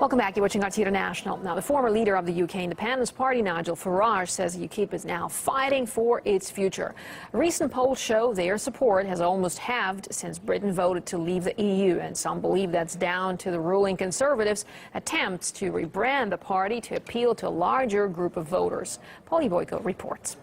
Welcome back. You're watching RT National. Now, the former leader of the UK Independence Party, Nigel Farage, says UKIP is now fighting for its future. Recent polls show their support has almost halved since Britain voted to leave the EU, and some believe that's down to the ruling Conservatives' attempts to rebrand the party to appeal to a larger group of voters. Polly Boyko reports.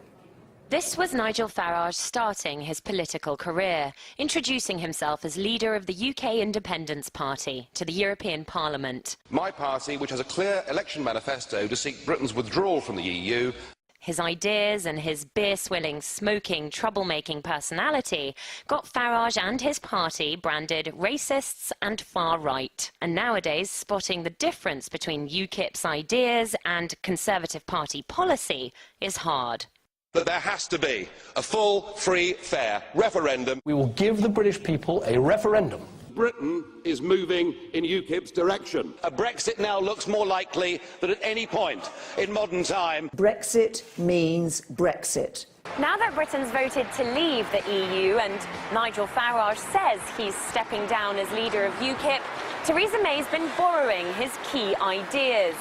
This was Nigel Farage starting his political career, introducing himself as leader of the UK Independence Party to the European Parliament. My party, which has a clear election manifesto to seek Britain's withdrawal from the EU. His ideas and his beer-swilling, smoking, troublemaking personality got Farage and his party branded racists and far-right. And nowadays, spotting the difference between UKIP's ideas and Conservative Party policy is hard. That there has to be a full, free, fair referendum. We will give the British people a referendum. Britain is moving in UKIP's direction. A Brexit now looks more likely than at any point in modern time. Brexit means Brexit. Now that Britain's voted to leave the EU and Nigel Farage says he's stepping down as leader of UKIP, Theresa May's been borrowing his key ideas.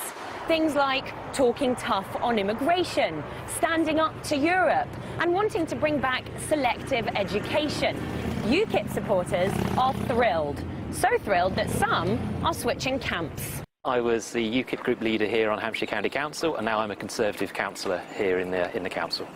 Things like talking tough on immigration, standing up to Europe, and wanting to bring back selective education. UKIP supporters are thrilled. So thrilled that some are switching camps. I was the UKIP group leader here on Hampshire County Council, and now I'm a Conservative councillor here in the council.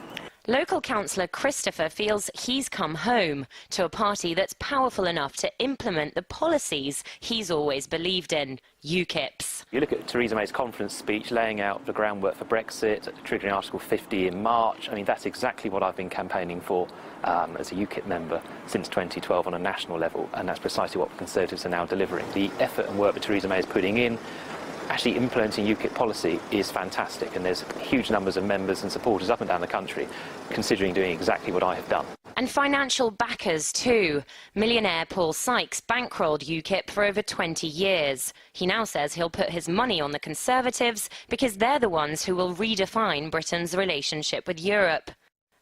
Local councillor Christopher feels he's come home to a party that's powerful enough to implement the policies he's always believed in, UKIP's. You look at Theresa May's conference speech laying out the groundwork for Brexit, triggering Article 50 in March. I mean, that's exactly what I've been campaigning for as a UKIP member since 2012 on a national level, and that's precisely what the Conservatives are now delivering. The effort and work that Theresa May is putting in, actually implementing UKIP policy, is fantastic, and there's huge numbers of members and supporters up and down the country considering doing exactly what I have done. And financial backers too. Millionaire Paul Sykes bankrolled UKIP for over 20 years. He now says he'll put his money on the Conservatives because they're the ones who will redefine Britain's relationship with Europe.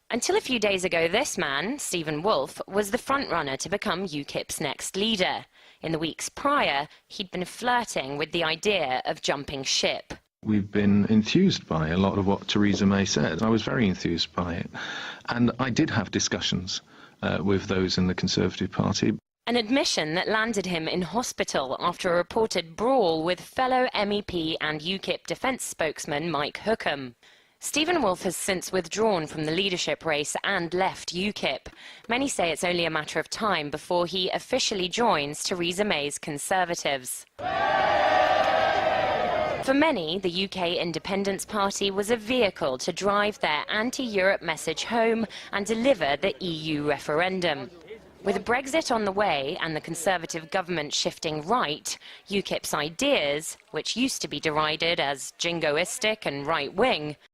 Until a few days ago, this man, Stephen Woolfe, was the frontrunner to become UKIP's next leader. In the weeks prior, he'd been flirting with the idea of jumping ship. We've been enthused by a lot of what Theresa May said. I was very enthused by it. And I did have discussions with those in the Conservative Party. An admission that landed him in hospital after a reported brawl with fellow MEP and UKIP defence spokesman Mike Hookham. Stephen Woolfe has since withdrawn from the leadership race and left UKIP. Many say it's only a matter of time before he officially joins Theresa May's Conservatives. For many, the UK Independence Party was a vehicle to drive their anti-Europe message home and deliver the EU referendum. With Brexit on the way and the Conservative government shifting right, UKIP's ideas, which used to be derided as jingoistic and right-wing,